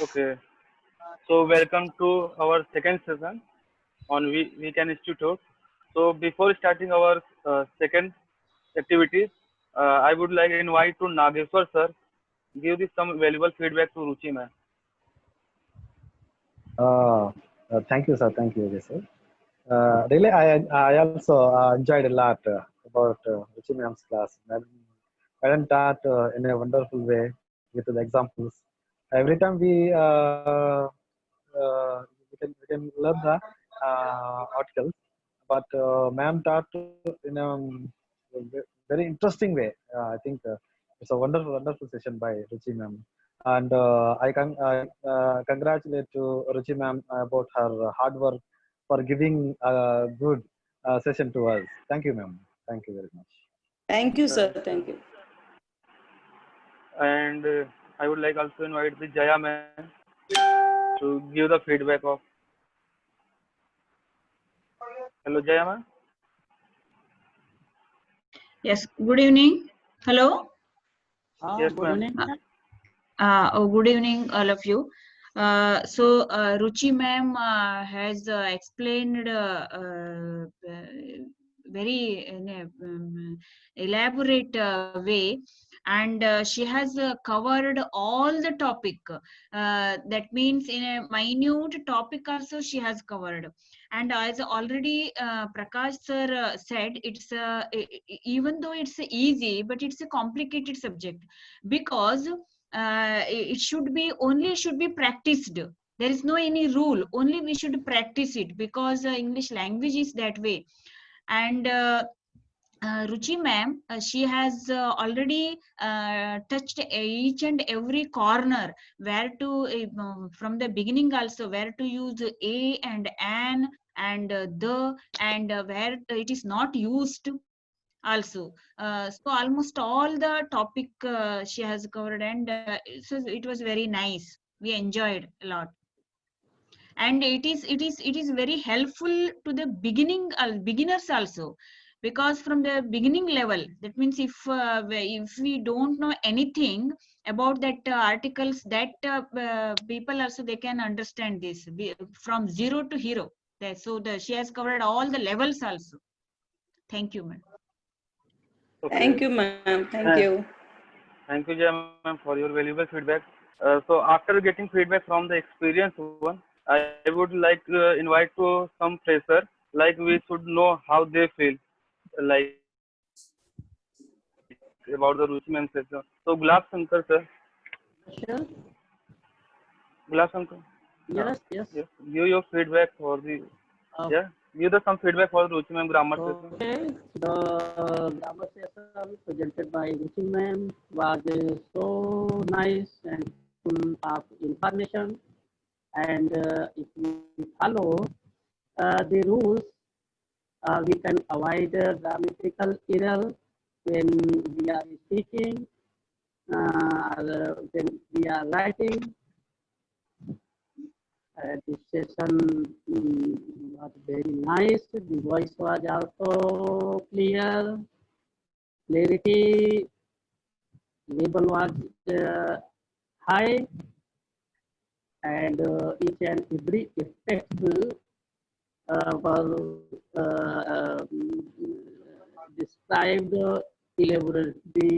Okay, so welcome to our second session on Weekend Institute. So before starting our second activity, I would like to invite to Nageshwar sir. Give this some valuable feedback to Ruchi ma'am. Uh, Thank you, sir. Thank you, Vijay, sir. Really, I also enjoyed a lot about Ruchi ma'am's class. Madam taught in a wonderful way with the examples. Every time we can learn the articles, but ma'am taught in a very interesting way. I think it's a wonderful session by Ruchi ma'am. And I congratulate to Ruchi ma'am about her hard work for giving a good session to us. Thank you, ma'am. Thank you very much. Thank you, sir. Thank Thank you. you. And I would like also invite the Jaya ma'am to give the feedback of. Hello, Jaya ma'am. Yes, good evening. Hello. Yes, Good ma'am. evening. Good evening, all of you. Ruchi ma'am has explained very in a elaborate way, and she has covered all the topic. That means in a minute topic also she has covered. And as already Prakash sir said, it's even though it's easy, but it's a complicated subject because it should be practiced. There is no any rule, only we should practice it because English language is that way. And Ruchi ma'am, she has already touched each and every corner where to from the beginning also where to use a and an and the and where it is not used also. So almost all the topic she has covered, and it was very nice. We enjoyed a lot, and it is very helpful to the beginners also, because from the beginning level, that means if we don't know anything about that articles, that people also they can understand this from zero to hero. She has covered all the levels also. Thank you, ma'am. Okay. Thank you, ma'am. Thank Uh, you. Thank you, Jaya ma'am, for your valuable feedback. So after getting feedback from the experienced one, I would like to invite to some fresher, like we should know how they feel, like about the Ruchi ma'am session. So Gulab Shankar sir, Sure. Gulab Shankar, Yes, yes. yes, give your feedback for the, Uh, yeah, give the some feedback for the Ruchi ma'am grammar session. okay. The grammar session presented by Ruchi ma'am was so nice and full of information. And if we follow the rules, we can avoid grammatical error when we are speaking, when we are writing. This session was very nice. The voice was also clear. Clarity level was high, and each and every aspect was described elaborately,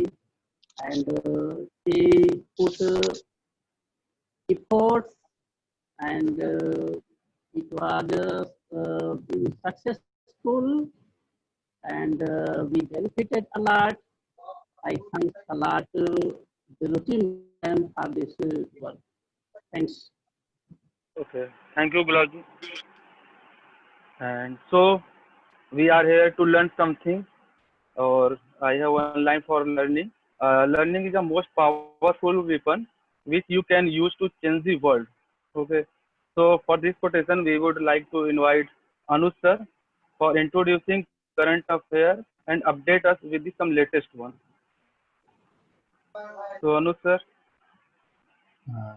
and she put efforts, and it was successful, and we benefited a lot. I thank a lot the routine and for this work. Thanks. Okay, thank you, Gulab ji. And so we are here to learn something, or I have one line for learning. Learning is the most powerful weapon which you can use to change the world. Okay. So for this quotation, we would like to invite Anush sir for introducing current affair and update us with the some latest one. So Anush sir, Uh,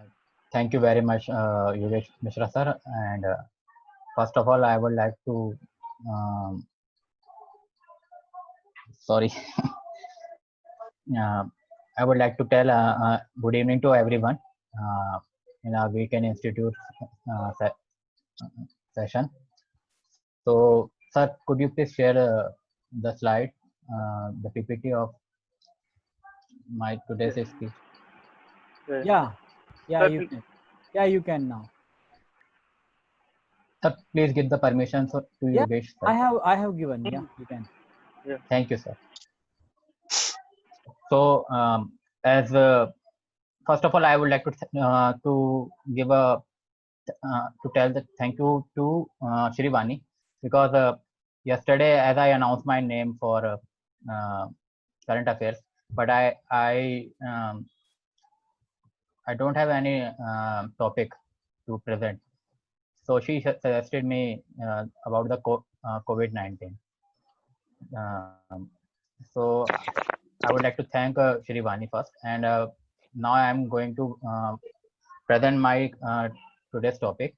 Thank you very much, Yogesh Mishra sir. And first of all, I would like to, um, sorry, uh, I would like to tell good evening to everyone. Uh, in our Weekend Institute session. So, sir, could you please share the slide, the PPT of my today's speech? Yeah, Sir, you can now. Sir, please give the permission to Yeah, Yogesh, sir. I have given. Yeah, you can. Thank you, sir. So, as first of all, I would like to give a to tell the thank you to Shri because yesterday, as I announced my name for current affairs, but I don't have any topic to present. So she suggested me about the COVID-19. So I would like to thank Shri first, and now I'm going to present my today's topic,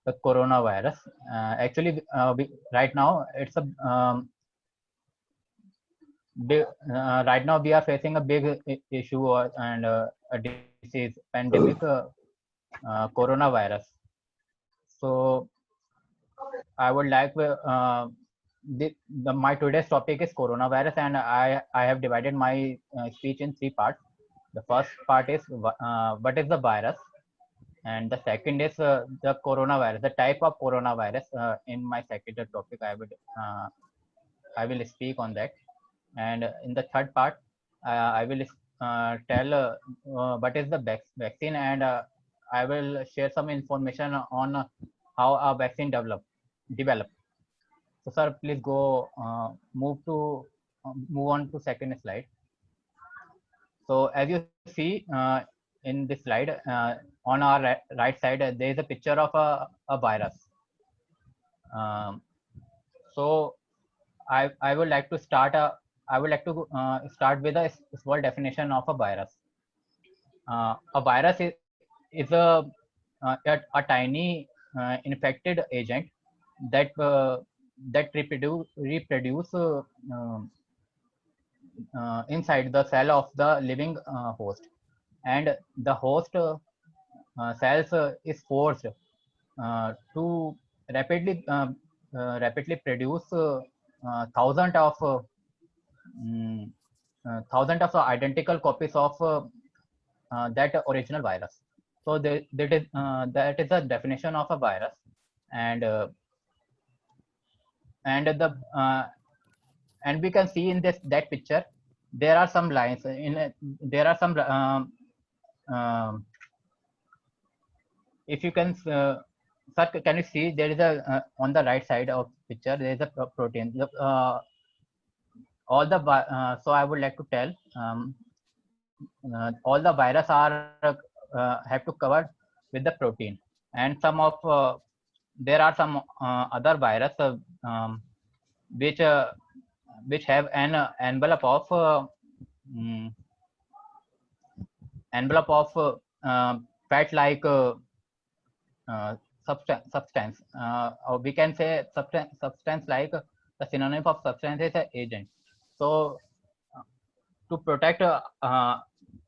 the coronavirus. Actually, right now it's a right now we are facing a big issue and a disease pandemic, coronavirus. So I would like my today's topic is coronavirus, and I have divided my speech in 3 parts. The first part is what is the virus, and the second is the coronavirus, the type of coronavirus. In my second topic, I will speak on that, and in the third part, I will tell what is the vaccine, and I will share some information on how a vaccine develop. So, sir, please go move on to second slide. So, as you see in this slide, on our right side, there is a picture of a virus. So, I would like to start start with a small definition of a virus. A virus is a tiny infected agent that reproduce inside the cell of the living host, and the host cells is forced to rapidly produce mm, thousands of identical copies of that original virus. So that is the definition of a virus, and and we can see in that picture there are some lines there are some if you can sir, can you see there is a on the right side of picture there is a protein all the so I would like to tell all the virus are have to cover with the protein, and some of there are some other virus which have an envelope of fat like substance, or we can say substance like the synonym of substance is an agent. So to protect a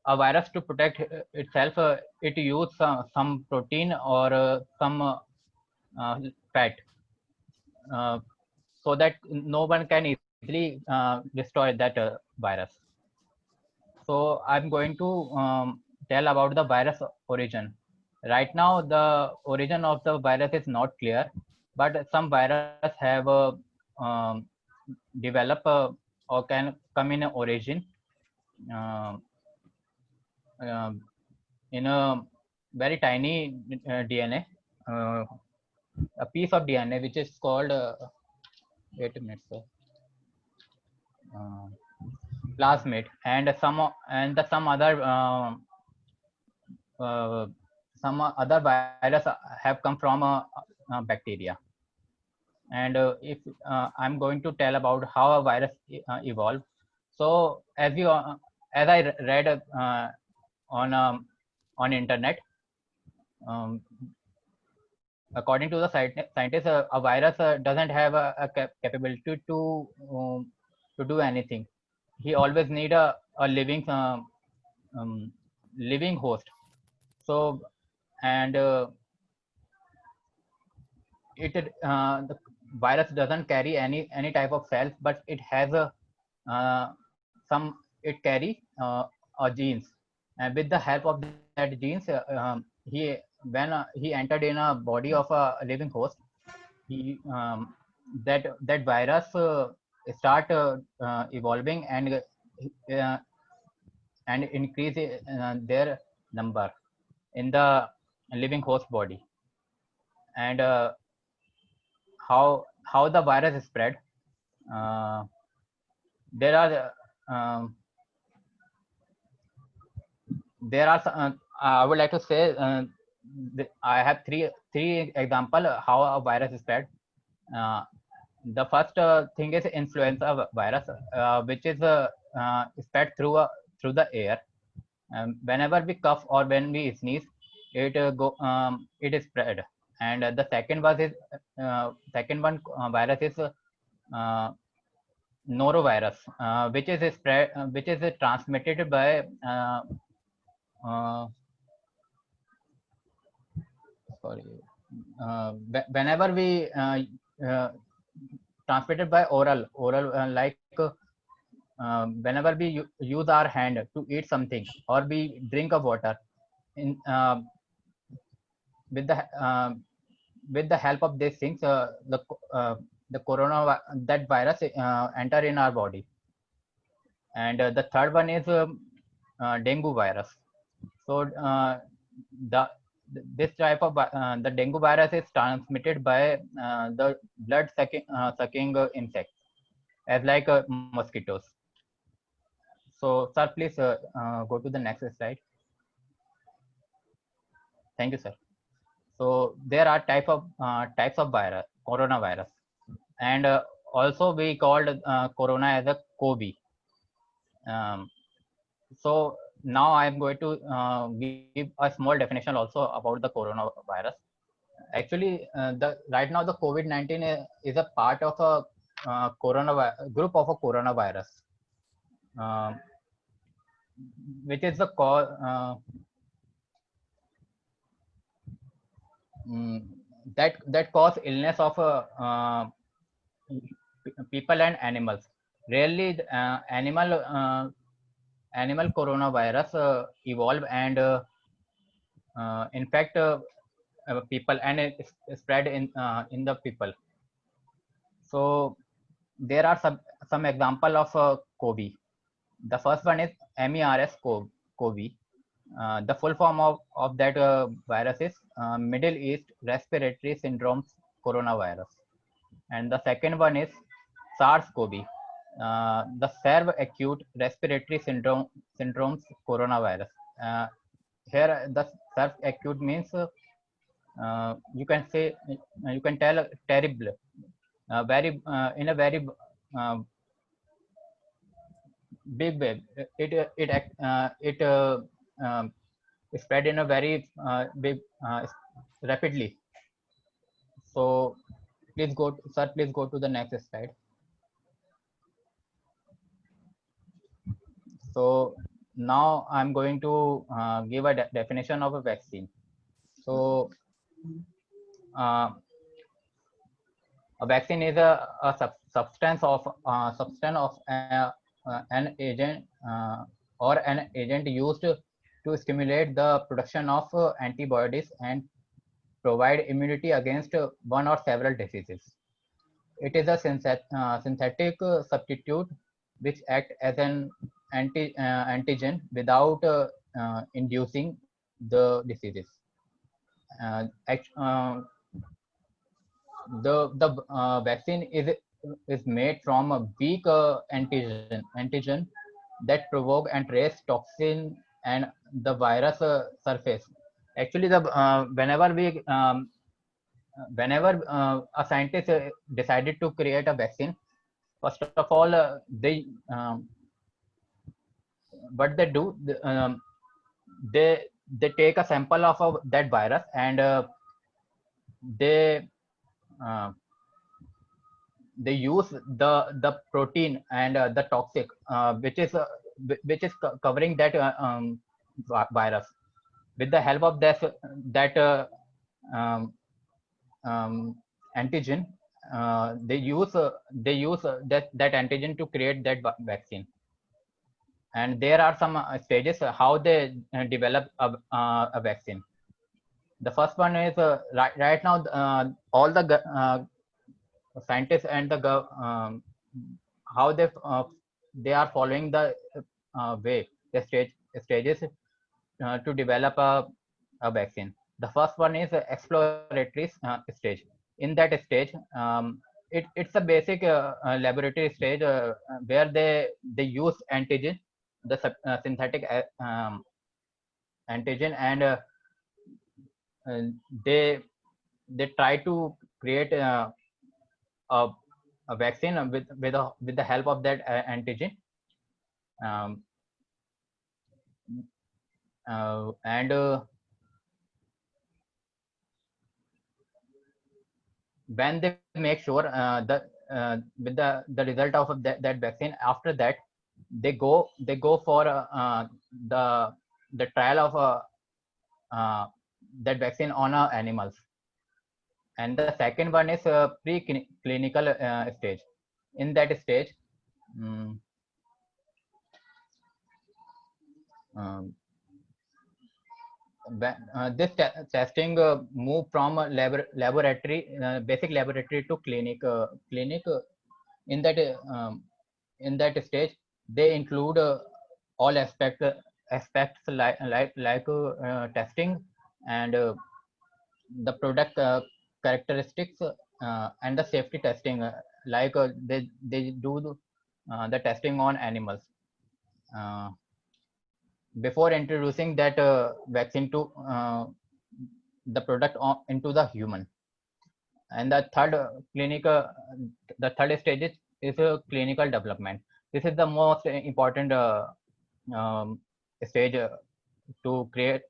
virus to protect itself, it use some protein or some fat so that no one can easily destroy that virus. So I'm going to tell about the virus origin. Right now, the origin of the virus is not clear, but some virus have develop or can come in origin in a very tiny DNA, a piece of DNA which is called wait a minute, sir. Plasmid, and some other virus have come from bacteria. And if I'm going to tell about how a virus evolved. So as I read on internet, according to the scientists, a virus doesn't have a capability to do anything. He always need a living living host. So and the virus doesn't carry any type of cells, but it has a some it carry genes, and with the help of that genes, he when he entered in a body of a living host, he that virus start evolving uh, and increase their number in the living host body. And how the virus is spread, uh, there are I would like to say I have three example how a virus is spread. The first thing is influenza virus, which is spread through the air. Whenever we cough or when we sneeze, it is spread. And the second virus is norovirus, which is transmitted by sorry, whenever we transmitted by oral like whenever we use our hand to eat something or we drink of water in with the help of these things, the corona that virus enter in our body. And the third one is dengue virus. So the this type of the dengue virus is transmitted by the blood sucking insects, as like mosquitoes. So sir, please go to the next slide. Thank you, sir. So there are types of virus, coronavirus, and also we called corona as a COVID. So now I am going to give a small definition also about the coronavirus. Actually, right now the COVID-19 is a part of a group of a coronavirus, which is the cause that cause illness of people and animals. Rarely, animal coronavirus evolve and infect people, and it spread in the people. So there are some example of COVID. The first one is MERS-CoV. The full form of that virus is Middle East Respiratory Syndrome Coronavirus. And the second one is SARS-CoV, the Severe Acute Respiratory Syndromes Coronavirus. Here, the Severe Acute means you can tell terrible, very in a very big way. It spread in a very big rapidly. So please please go to the next slide. So now I'm going to give a definition of a vaccine. So a vaccine is a substance of an agent or an agent used to stimulate the production of antibodies and provide immunity against one or several diseases. It is a synthetic substitute which acts as an antigen without inducing the diseases. The vaccine is made from a weak antigen that provoke and trace toxin and the virus surface. Actually, whenever a scientist decided to create a vaccine, first of all what they do, they take a sample of that virus, and they use the protein and the toxic which is covering that virus. with the help of that um, antigen, they use that antigen to create that vaccine. And there are some stages how they develop a vaccine. The first one is right now all the scientists and the how they are following the way the stages to develop a vaccine. The first one is exploratory stage. In that stage, it's a basic laboratory stage where they use antigen, the synthetic antigen, and uh, they they try to create a, a vaccine with the help of that antigen. Um, and when they make sure with the result of that vaccine, after that they go for the trial of that vaccine on animals. And the second one is pre-clinical stage. In that stage, um, um, this testing move from laboratory basic laboratory to clinic. In that stage, they include all aspects like testing and the product characteristics and the safety testing, they do the testing on animals before introducing that vaccine to the product into the human. And the third stage is clinical development. This is the most important um, stage to create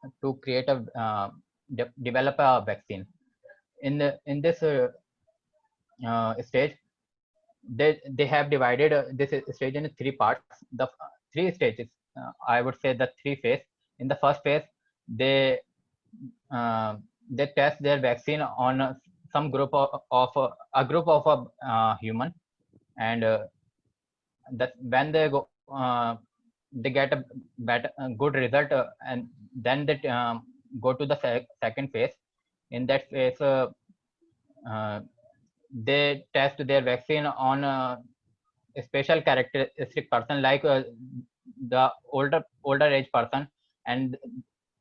a develop a vaccine. In this stage, they have divided this stage in three parts. The three stages, I would say the three phase. In the first phase, they they test their vaccine on some group of a group of a human, and that when they go they get a better good result, and then they go to the second phase. In that phase, they test their vaccine on a special characteristic person, like the older age person and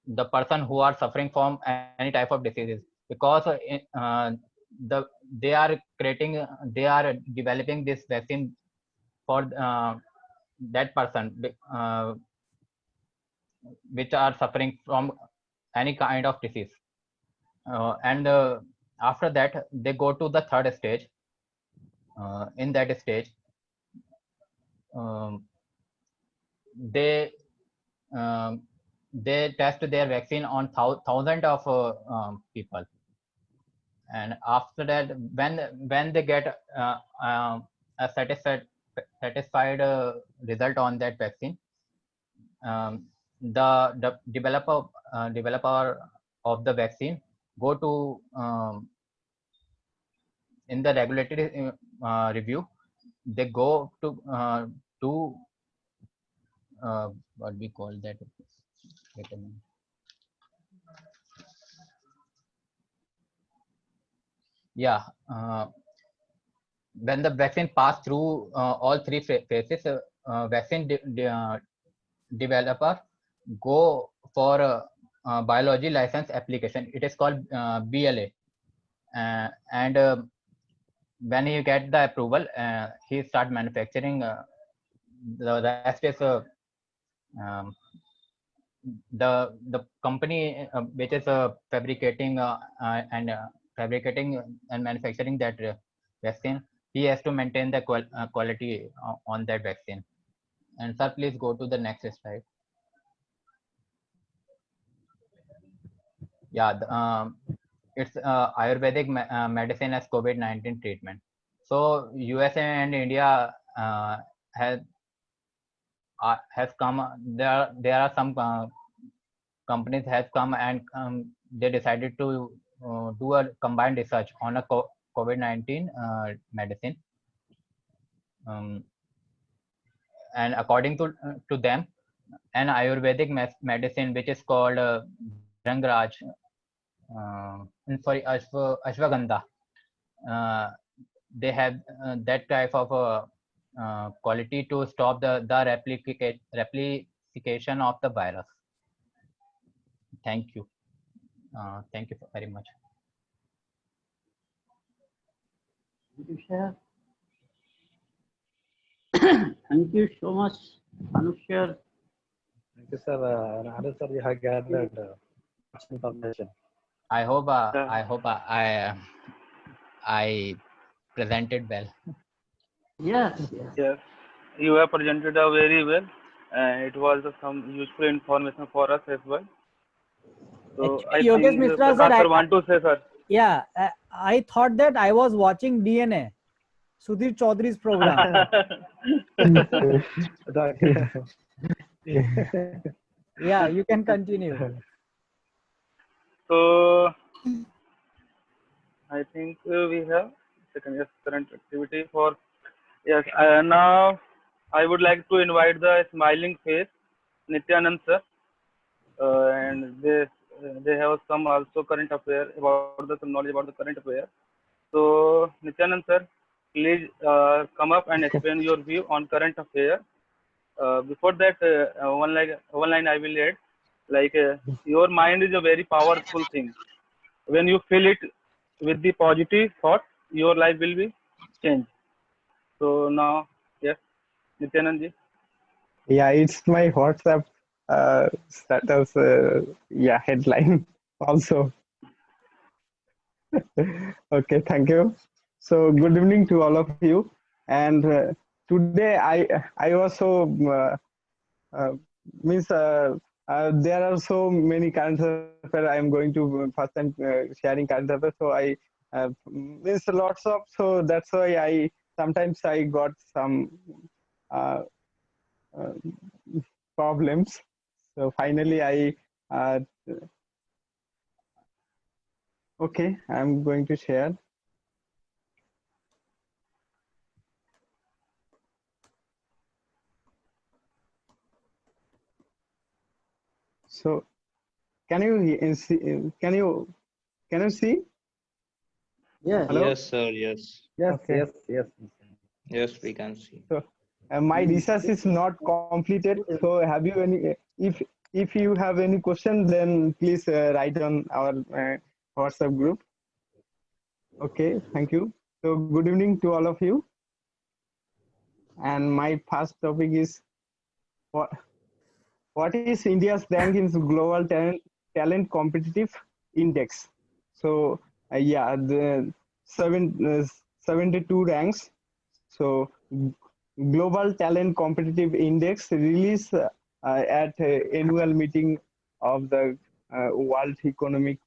the person who are suffering from any type of diseases, because the they are developing this vaccine for that person which are suffering from any kind of disease. And after that, they go to the third stage. In that stage, um, they um, they test their vaccine on thousands of people. And after that, when they get a satisfied result on that vaccine, the developer of the vaccine go to in the regulatory review. They go to what we call that. Wait a minute. Yeah, when the vaccine pass through all three phases, vaccine developer go for a biology license application. It is called BLA, and when he get the approval, he start manufacturing. The rest is um, the company which is fabricating and manufacturing that vaccine. He has to maintain the quality on that vaccine. And sir, please go to the next slide. Yeah, it's Ayurvedic medicine as COVID-19 treatment. So USA and India has come. There are some companies have come and they decided to do a combined research on a COVID-19 medicine. And according to them, an Ayurvedic medicine which is called Drangraj, Ashwagandha. They have that type of quality to stop the replication of the virus. Thank you. Thank you very much. Thank you, sir. Thank you so much, Anushya. Thank you, sir. Another sir, you have gathered much information. I hope I presented well. Yes, yes. Yes, you have presented very well, and it was some useful information for us as well. So I Actually, Yogesh think Mishra, sir, Prakash sir want to say, sir. yeah, I thought that I was watching DNA, Sudhir Chaudhary's program. Yeah, you can continue. So I think we have current activity for yes. Now I would like to invite the smiling face Nityanand sir, and they have some also current affair about the some knowledge about the current affair. So Nityanand sir, please come up and explain your view on current affair. Before that, one line I will add, like your mind is a very powerful thing. When you fill it with the positive thought, your life will be changed. So now, yes, Nityanand ji. Yeah, it's my WhatsApp status. Yeah, headline also. Okay, thank you. So good evening to all of you. And today I also means there are so many current affairs. I am going to first time sharing current affairs. So I means lots of. So that's why I sometimes I got some uh, problems. So finally I okay, I'm going to share. So can you see? Can you see? Yes. Hello? Yes, sir. Yes. Yes, Okay. yes. Yes, we can see. So my research is not completed. So have you any? If you have any question, then please write on our WhatsApp group. Okay, thank you. So good evening to all of you. And my first topic is what is India's rank in global talent competitive index? So yeah, the 72 ranks. So global talent competitive index released at annual meeting of the World Economic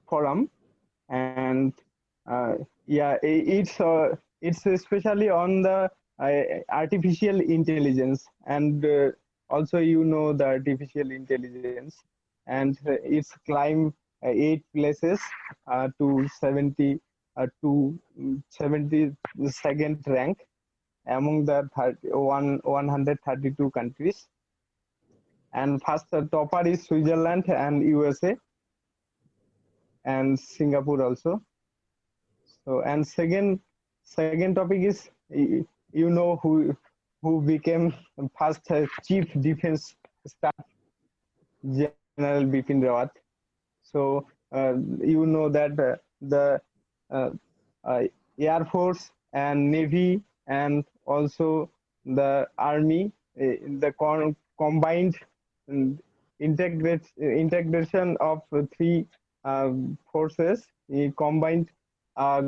Forum, and yeah, it's especially on the artificial intelligence, and also the artificial intelligence, and it's climbed 8 places to 72nd rank among the 132 countries. And first topper is Switzerland and USA and Singapore also. So, and second topic is who became first chief defense staff, General Bipin Rawat. So that the Air Force and Navy and also the Army, the combined integration of three forces, combined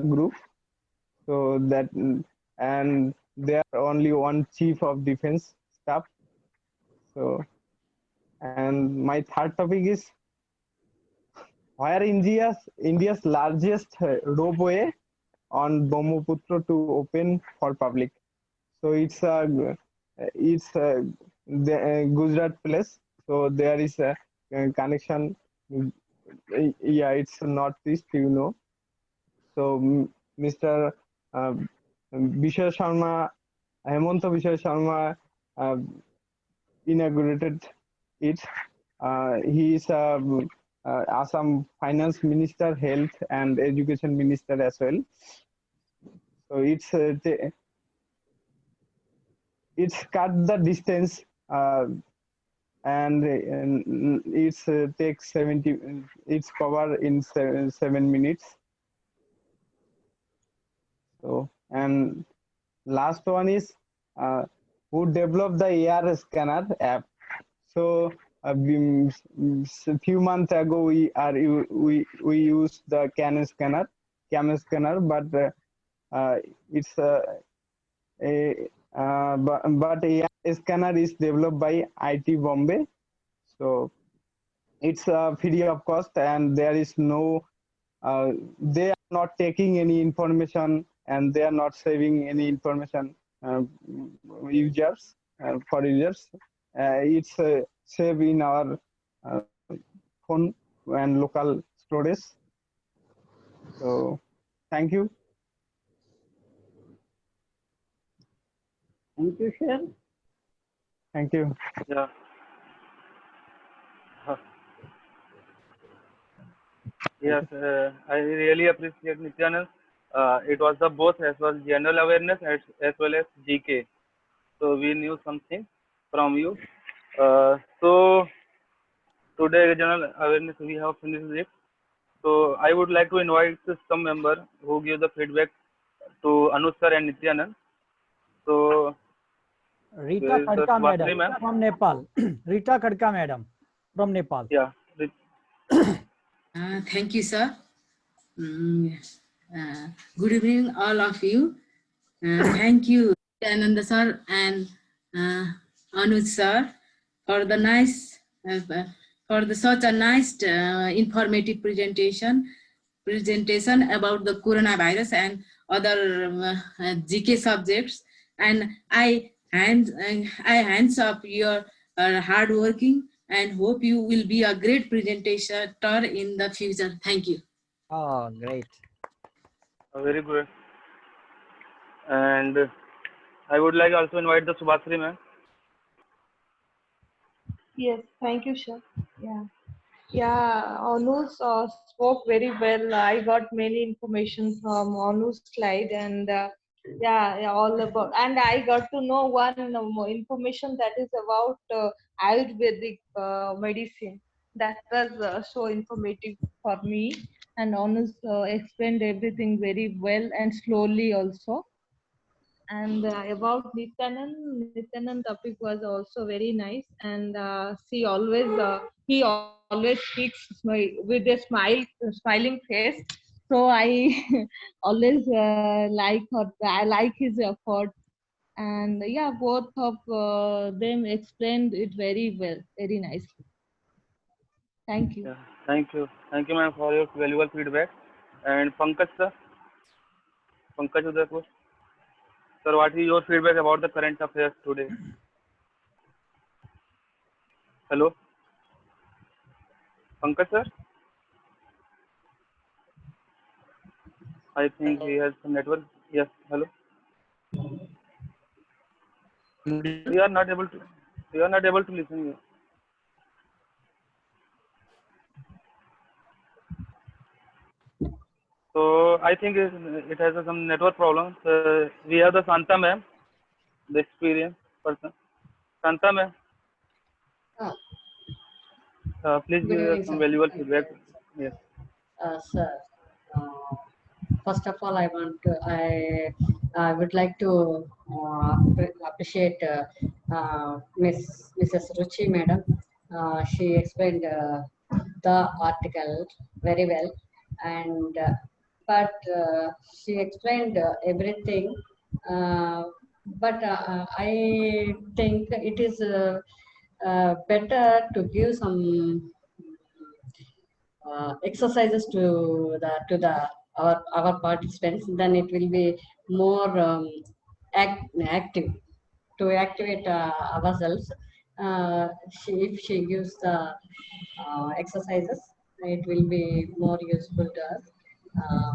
group. So that, and there are only one chief of defense staff. So, and my third topic is where India's largest roadway on Brahmaputra to open for public. So it's the Gujarat place. so there is a connection. Yeah, it's northeast, you know. So Mr. Uh, Bishay Sharma, Hemanta Bishay Sharma inaugurated it. He is Assam Finance Minister, Health and Education Minister as well. So it's cut the distance and it's takes 70. It's cover in 7 minutes. So and last one is who developed the AR scanner app. So a few months ago we used the CAM scanner, but it's but AR scanner is developed by IT Bombay. So it's free of cost, and there is no they are not taking any information, and they are not saving any information users for users. It's saved in our phone and local storage. So thank you. Thank you, Sher. Thank you. Yeah. Yes, I really appreciate Nityanand. It was the both as well general awareness as well as GK. So we knew something from you. So today general awareness we have finished it. So I would like to invite some member who give the feedback to Anuj sir and Nityanand. So Rita there is Khadka Swasni madam ma'am. from Nepal. Rita Khadka madam from Nepal. Yeah. Thank you, sir. Good evening, all of you. Thank you, Ananda sir and Anuj sir, for the nice, such a nice, informative presentation about the coronavirus and other GK subjects. And I hands up your hard working, and hope you will be a great presentator in the future. Thank you. Oh, great. Very good. And I would like also invite the Subhasri ma'am. Yes, thank you, sir. Yeah, Anuj spoke very well. I got many information from Anu's slide, and all about. And I got to know one more information that is about Ayurvedic medicine. That was so informative for me. And Anuj explained everything very well and slowly also. And about Nityanand topic was also very nice, and he always speaks with a smiling face. So I always I like his effort, and yeah, both of them explained it very well, very nicely. Thank you. Yeah. Thank you ma'am for your valuable feedback. And Pankaj sir, Pankaj Udapur. Sir, what is your feedback about the current affairs today? Hello, Pankaj sir. I think he has some network. Yes. Hello. We are not able to. We are not able to listen you. So I think it has some network problems. We have the Santa ma'am, the experienced person. Santa ma'am, please Good give us evening, some sir. valuable feedback. Yes. Sir, first of all, I would like to appreciate Mrs. Ruchi madam. She explained the article very well, and but she explained everything. But I think it is better to give some exercises to the our participants. Then it will be more active to activate ourselves. if she gives the exercises, it will be more useful to us. Uh,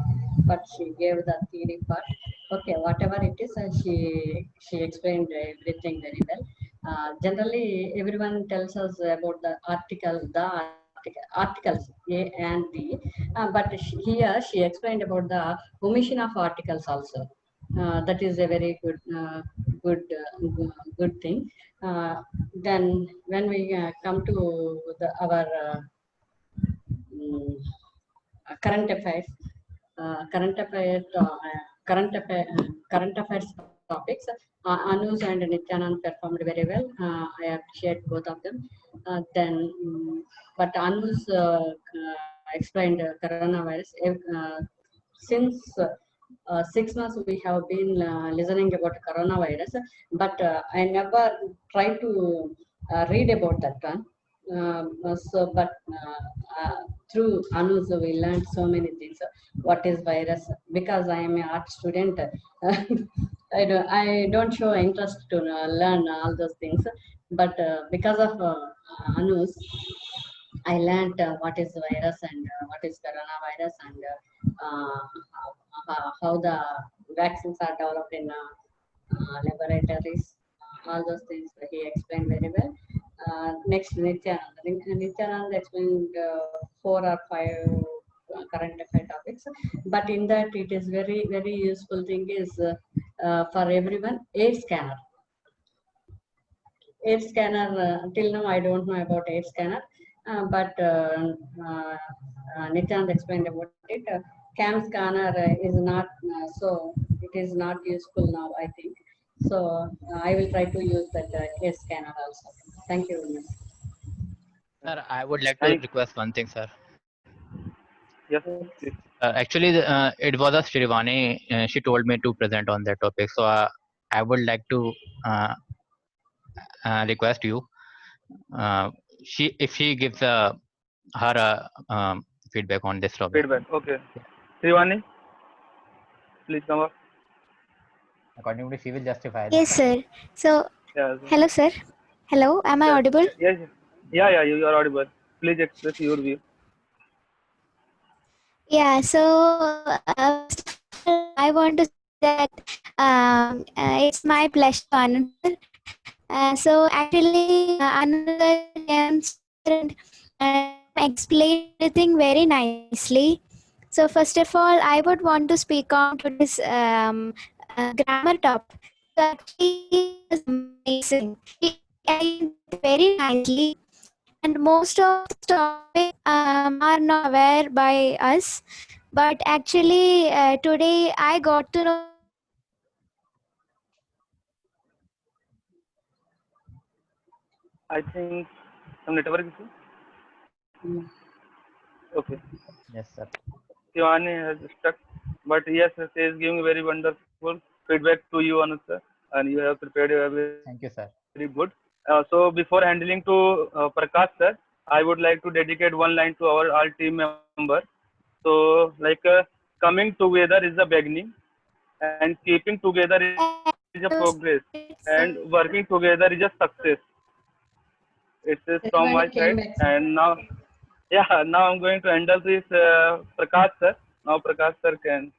but she gave the theory part. Okay, whatever it is, she explained everything very well. Generally, everyone tells us about the articles A and B, but here she explained about the omission of articles also. That is a very good, good thing. Uh, then when we come to our mm, current affairs, uh, current affair, uh, current affairs topics. Anuj and Nityanand performed very well. I appreciate both of them. Then, but Anuj explained coronavirus. Since 6 months we have been listening about coronavirus, but I never tried to read about that one. But through Anu's, we learned so many things. What is virus? Because I am an art student, I don't show interest to learn all those things. But because of Anu's, I learned what is virus and what is coronavirus, and how the vaccines are developed in laboratories. All those things he explained very well. Next, Nityanand explained 4 or 5 current affair topics, but in that it is very useful thing is for everyone, air scanner. Air scanner, till now I don't know about air scanner, but Nityanand explained about it. Cam scanner is not, so it is not useful now, I think. So I will try to use that air scanner also. Thank you very much. Sir, I would like to request one thing, sir. Yes, please. Actually, it was a Shrivani. She told me to present on that topic. So I would like to request you. If she gives her feedback on this topic. Feedback. Okay. Shrivani, please come up. According to she will justify. Yes, sir. So, Yes. hello, sir. Hello, am I audible? Yes. Yeah, you are audible. Please express your view. Yeah, so I want to say that it's my pleasure to answer. So actually, another explain everything very nicely. So first of all, I would want to speak on to this grammar topic. So actually, it's amazing. It explained very nicely, and most of the topic are not aware by us. But actually, today I got to know. I think some network issue. Okay. Yes, sir. Shivani has stuck, but yes, she is giving very wonderful feedback to you, Anuj sir, and you have prepared Thank you, sir. very good. So before handling to Prakash sir, I would like to dedicate one line to our all team member. So like coming together is the beginning, and keeping together is a progress, and working together is a success. It is from my side, and now, yeah, now I'm going to handle this Prakash sir. Now Prakash sir can.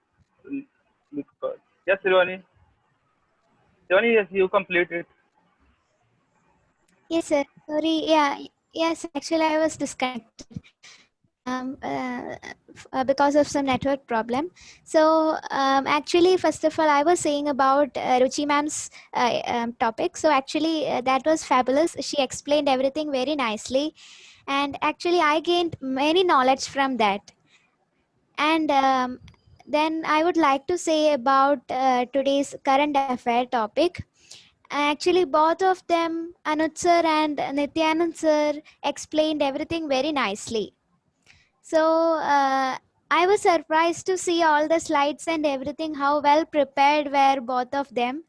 Yes, Sirvani. Sirvani, yes, you complete it. Yes, sir. Sorry. Yeah. Yes, actually, I was disconnected because of some network problem. So actually, first of all, I was saying about Ruchi ma'am's topic. So actually, that was fabulous. She explained everything very nicely, and actually, I gained many knowledge from that. And then I would like to say about today's current affair topic. Actually, both of them, Anuj sir and Nityanand sir, explained everything very nicely. So I was surprised to see all the slides and everything, how well prepared were both of them.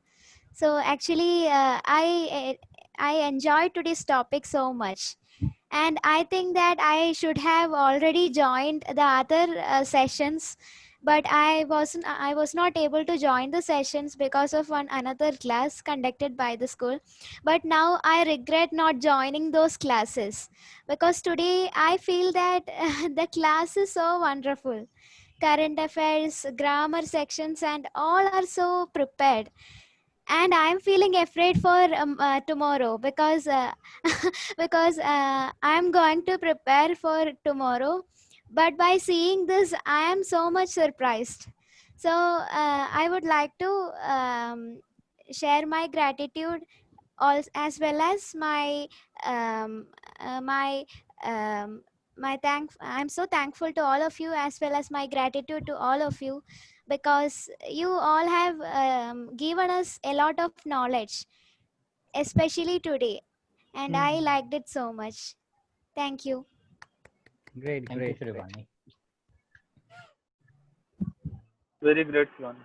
So actually, I enjoyed today's topic so much. And I think that I should have already joined the other sessions but I was not able to join the sessions because of one another class conducted by the school. But now I regret not joining those classes, because today I feel that the class is so wonderful. Current affairs, grammar sections, and all are so prepared. And I'm feeling afraid for tomorrow, because because I'm going to prepare for tomorrow. But by seeing this, I am so much surprised. So I would like to share my gratitude, as well as my um, my my thank I'm so thankful to all of you, as well as my gratitude to all of you, because you all have given us a lot of knowledge, especially today, and I liked it so much. Thank you. Thank you, Shrivani. Very great, Shivani.